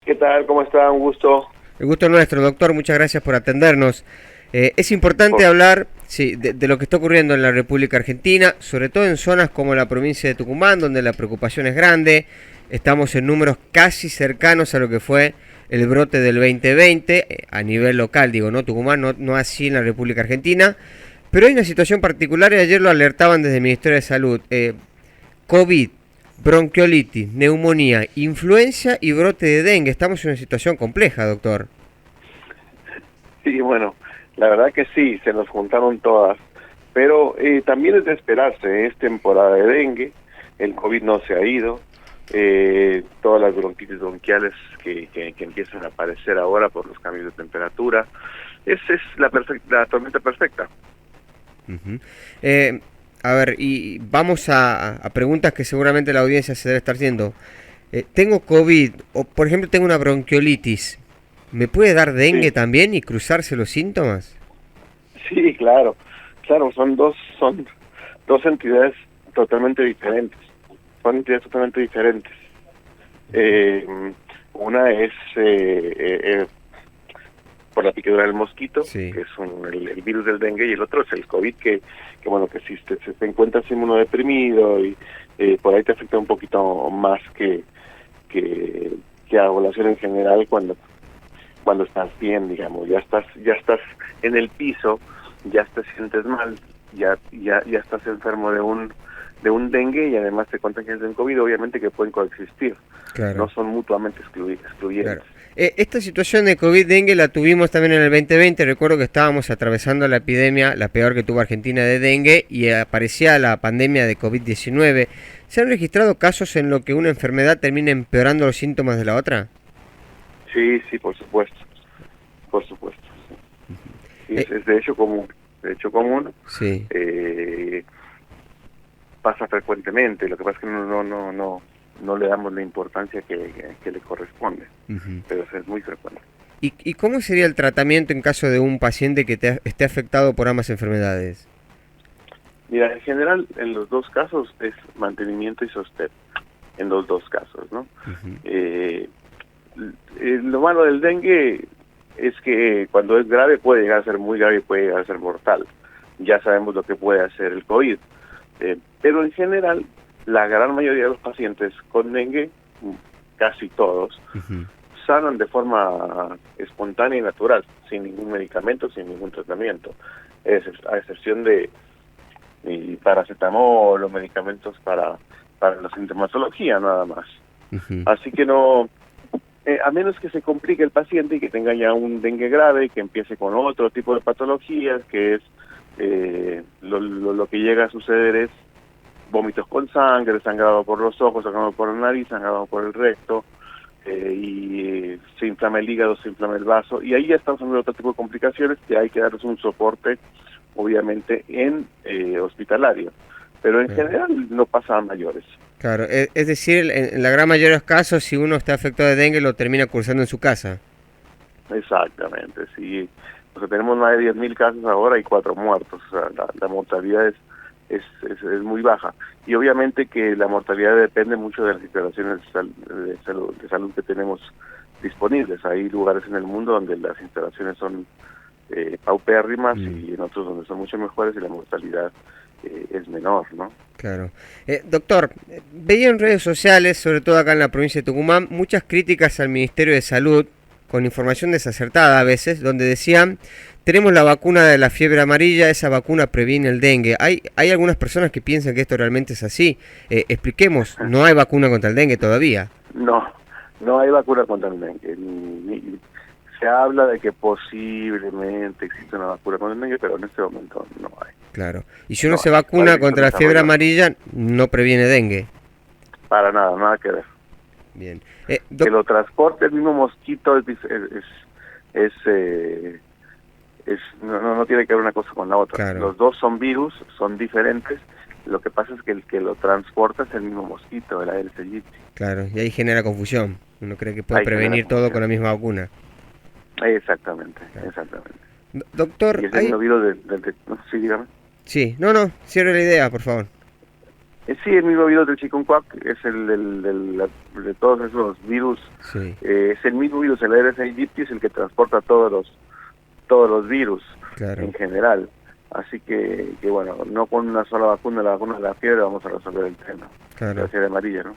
¿Qué tal? ¿Cómo está? Un gusto. El gusto es nuestro, doctor. Muchas gracias por atendernos. Es importante Por... hablar de lo que está ocurriendo en la República Argentina, sobre todo en zonas como la provincia de Tucumán, donde la preocupación es grande. Estamos en números casi cercanos a lo que fue el brote del 2020 a nivel local, digo, no Tucumán, no así en la República Argentina. Pero hay una situación particular y ayer lo alertaban desde el Ministerio de Salud. COVID, bronquiolitis, neumonía, influenza y brote de dengue. Estamos en una situación compleja, doctor. Sí, bueno, la verdad que sí, se nos juntaron todas. Pero también es de esperarse, es temporada de dengue, el COVID no se ha ido, todas las bronquitis bronquiales que empiezan a aparecer ahora por los cambios de temperatura. Esa es la tormenta perfecta. Uh-huh. A ver, y vamos a preguntas que seguramente la audiencia se debe estar haciendo. Tengo COVID, o por ejemplo tengo una bronquiolitis. ¿Me puede dar dengue Sí, también y cruzarse los síntomas? sí, claro, son dos entidades totalmente diferentes, son entidades totalmente diferentes. Eh, una es por la picadura del mosquito, Sí, que es el virus del dengue, y el otro es el COVID, que bueno, que si te encuentras inmunodeprimido y por ahí te afecta un poquito más que, que a la población en general cuando estás bien, digamos, ya estás en el piso, ya te sientes mal, ya estás enfermo de un dengue y además te contagias de un COVID, obviamente que pueden coexistir, no claro. son mutuamente Claro. excluyentes. Esta situación de COVID-dengue la tuvimos también en el 2020. Recuerdo que estábamos atravesando la epidemia, la peor que tuvo Argentina de dengue, y aparecía la pandemia de COVID-19. ¿Se han registrado casos en los que una enfermedad termina empeorando los síntomas de la otra? Sí, sí, por supuesto. Sí, Eh, es de hecho común, sí. eh, pasa frecuentemente, lo que pasa es que no le damos la importancia que le corresponde, Ujú. pero es muy frecuente. ¿Y cómo sería el tratamiento en caso de un paciente que esté afectado por ambas enfermedades? Mira, en general, en los dos casos es mantenimiento y sostén, en los dos casos, ¿no? Ujú. Eh, lo malo del dengue es que cuando es grave puede llegar a ser muy grave y puede llegar a ser mortal. Ya sabemos lo que puede hacer el COVID. Pero en general, la gran mayoría de los pacientes con dengue, casi todos, Ujú. sanan de forma espontánea y natural, sin ningún medicamento, sin ningún tratamiento, a excepción de paracetamol o medicamentos para la sintomatología nada más. Ujú. Así que no, a menos que se complique el paciente y que tenga ya un dengue grave, que empiece con otro tipo de patologías, que es lo que llega a suceder es vómitos con sangre, sangrado por los ojos, sangrado por la nariz, sangrado por el recto, y se inflama el hígado, se inflama el vaso, y ahí ya estamos hablando de otro tipo de complicaciones que hay que darles un soporte, obviamente, en hospitalario. Pero en Claro. general no pasa a mayores. Claro, es decir, en la gran mayoría de los casos, si uno está afectado de dengue, lo termina cursando en su casa. Exactamente, sí. O sea, tenemos más de 10.000 casos ahora y 4 muertos. O sea, la mortalidad es muy baja. Y obviamente que la mortalidad depende mucho de las instalaciones de salud que tenemos disponibles. Hay lugares en el mundo donde las instalaciones son paupérrimas Mm, y en otros donde son mucho mejores y la mortalidad es menor, ¿no? claro. Doctor, veía en redes sociales, sobre todo acá en la provincia de Tucumán, muchas críticas al Ministerio de Salud, con información desacertada a veces, donde decían, tenemos la vacuna de la fiebre amarilla, esa vacuna previene el dengue. Hay algunas personas que piensan que esto realmente es así. Expliquemos, no hay vacuna contra el dengue todavía. No, no hay vacuna contra el dengue. Se habla de que posiblemente existe una vacuna contra el dengue, pero en este momento no hay. Claro. Y si uno No se hay. Parece vacuna que está en contra la fiebre desarrollo. amarilla, no previene dengue. Para nada, nada que ver. Bien. Que lo transporte el mismo mosquito es, eh, no tiene que ver una cosa con la otra. Claro, Los dos son virus, son diferentes. Lo que pasa es que el que lo transporta es el mismo mosquito, el Aedes aegypti. claro. Y ahí genera confusión. Uno cree que puede Ahí genera prevenir todo con confusión. la misma vacuna. Exactamente, Claro. exactamente. Doctor, Y es el hay... mismo virus no, sí, dígame. Sí, no, cierre la idea, por favor. Sí, el mismo virus del chikungunya es de todos esos virus, Sí, es el mismo virus, el Aedes aegypti es el que transporta todos los virus claro, en general. Así que bueno, no con una sola vacuna, la vacuna de la fiebre, vamos a resolver el tema. La claro. fiebre amarilla, ¿no?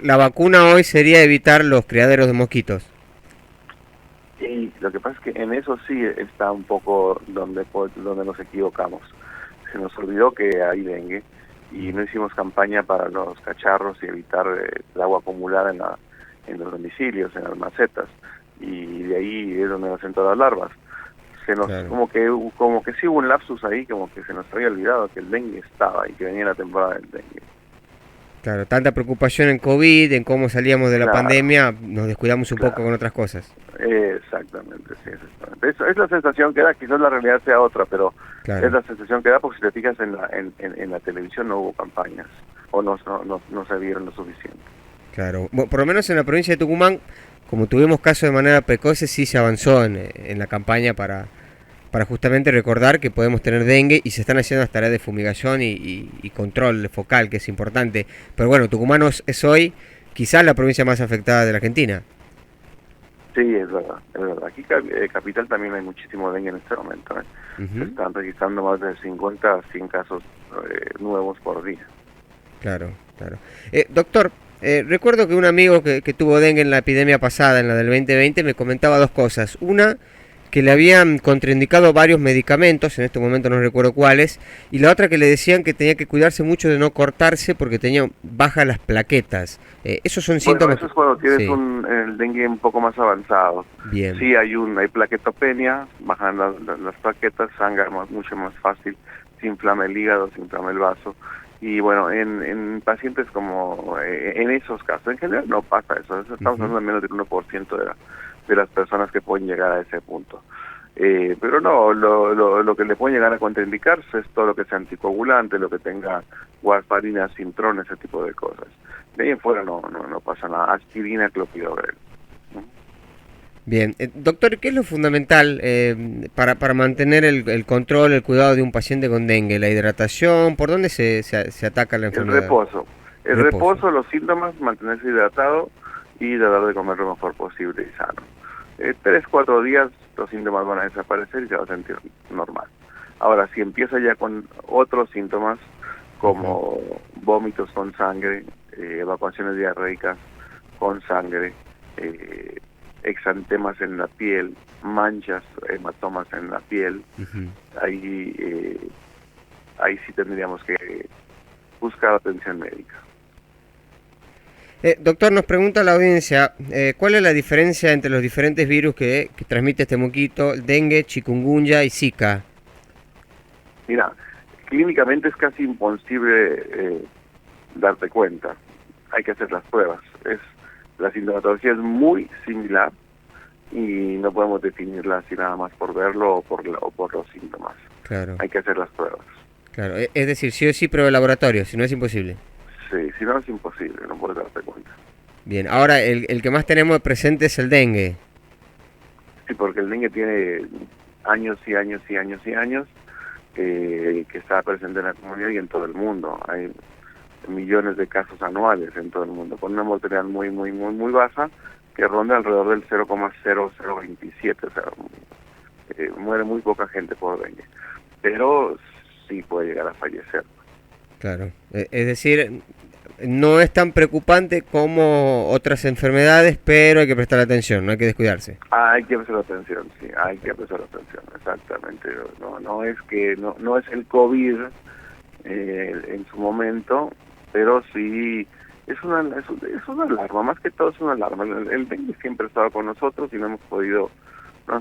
La vacuna hoy sería evitar los criaderos de mosquitos. Y lo que pasa es que en eso sí está un poco donde nos equivocamos. Se nos olvidó que hay dengue y no hicimos campaña para los cacharros y evitar el agua acumulada en los domicilios, en las macetas, y de ahí es donde nacen todas las larvas. Se nos Claro, como que sí hubo un lapsus ahí, como que se nos había olvidado que el dengue estaba y que venía la temporada del dengue. claro. Tanta preocupación en COVID, en cómo salíamos de la Claro, pandemia, nos descuidamos un poco claro. con otras cosas. Exactamente, sí, exactamente. Eso es la sensación que da, quizás la realidad sea otra, pero es Claro, la sensación que da porque si te fijas en la televisión no hubo campañas o no se vieron lo suficiente. claro. Bueno, por lo menos en la provincia de Tucumán, como tuvimos casos de manera precoce, sí se avanzó en la campaña para justamente recordar que podemos tener dengue y se están haciendo las tareas de fumigación y control focal, que es importante. Pero bueno, Tucumán es hoy quizás la provincia más afectada de la Argentina. Sí, es verdad, es verdad. Aquí Capital también hay muchísimo dengue en este momento. Se Ujú, están registrando más de 50 a 100 casos nuevos por día. claro, claro. Doctor, recuerdo que un amigo que tuvo dengue en la epidemia pasada, en la del 2020, me comentaba dos cosas. Una, que le habían contraindicado varios medicamentos, en este momento no recuerdo cuáles, y la otra que le decían que tenía que cuidarse mucho de no cortarse porque tenía bajas las plaquetas. Esos son Bueno, síntomas eso es cuando tienes Sí, el dengue un poco más avanzado. bien. Sí, hay plaquetopenia, bajan las plaquetas, sangra mucho más fácil, se inflama el hígado, se inflama el vaso. Y bueno, en pacientes como en esos casos, en general no pasa eso estamos Ujú, hablando de menos del 1% de las personas que pueden llegar a ese punto. Pero no, lo que le puede llegar a contraindicarse es todo lo que sea anticoagulante, lo que tenga warfarina, sintrón, ese tipo de cosas. De ahí en fuera no pasa nada. Aspirina, clopidogrel. ¿No? bien. Doctor, ¿qué es lo fundamental para mantener el control, el cuidado de un paciente con dengue? ¿La hidratación? ¿Por dónde se ataca la El enfermedad? reposo. El Reposo. reposo, los síntomas, mantenerse hidratado y tratar de comer lo mejor posible y sano. 3, 4 días los síntomas van a desaparecer y se va a sentir normal. Ahora, si empieza ya con otros síntomas Ujú, como vómitos con sangre, evacuaciones diarreicas con sangre, eh, exantemas en la piel, manchas, hematomas en la piel, ujú. ahí, ahí sí tendríamos que buscar atención médica. Doctor, nos pregunta la audiencia, ¿cuál es la diferencia entre los diferentes virus que transmite este mosquito, el dengue, chikungunya y Zika? Mira, clínicamente es casi imposible darte cuenta. Hay que hacer las pruebas. La sintomatología es muy similar y no podemos definirla así nada más por verlo o por los síntomas. Claro, Hay que hacer las pruebas. claro. Es decir, sí o sí prueba de laboratorio, si no es imposible. Sí, si no es imposible, no puedes darte cuenta. Bien, ahora el que más tenemos presente es el dengue. Sí, porque el dengue tiene años y años y años y años que está presente en la comunidad y en todo el mundo. Hay millones de casos anuales en todo el mundo, con una mortalidad muy baja que ronda alrededor del 0,0027, o sea, muere muy poca gente por dengue, pero sí puede llegar a fallecer. Claro. Es decir, no es tan preocupante como otras enfermedades, pero hay que prestar atención, no hay que descuidarse. Hay que prestar atención, sí, hay que prestar atención, exactamente. No es que no es el COVID en su momento, pero sí es una alarma, más que todo es una alarma. El dengue siempre ha estado con nosotros y no hemos podido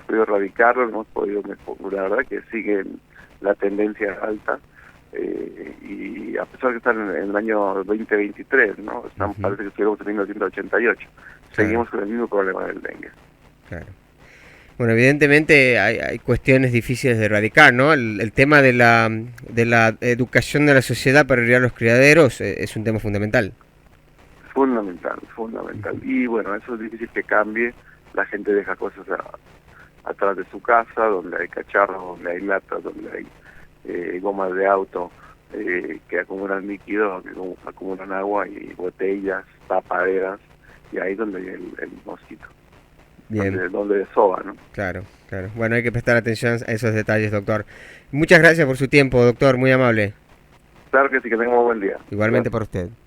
erradicarlo, no hemos podido, la verdad que sigue la tendencia alta, y a pesar de estar en el año 2023, ¿no? Ujú, Parece que estuviéramos en 1988, claro, seguimos con el mismo problema del dengue. claro. Bueno, evidentemente hay cuestiones difíciles de erradicar, ¿no? El tema de la educación de la sociedad para ir a los criaderos es un tema fundamental. Fundamental, fundamental. Ujú, Y bueno, eso es difícil que cambie. La gente deja cosas atrás de su casa, donde hay cacharros, donde hay latas, donde hay gomas de auto, que acumulan líquido, que acumulan agua y botellas, tapaderas, y ahí es donde hay el mosquito. Bien. Donde desova, ¿no? Claro, claro. Bueno, hay que prestar atención a esos detalles, doctor. Muchas gracias por su tiempo, doctor, muy amable. Claro que sí, que tengamos buen día. Igualmente Gracias. para usted.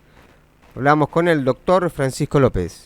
Hablamos con el doctor Francisco López.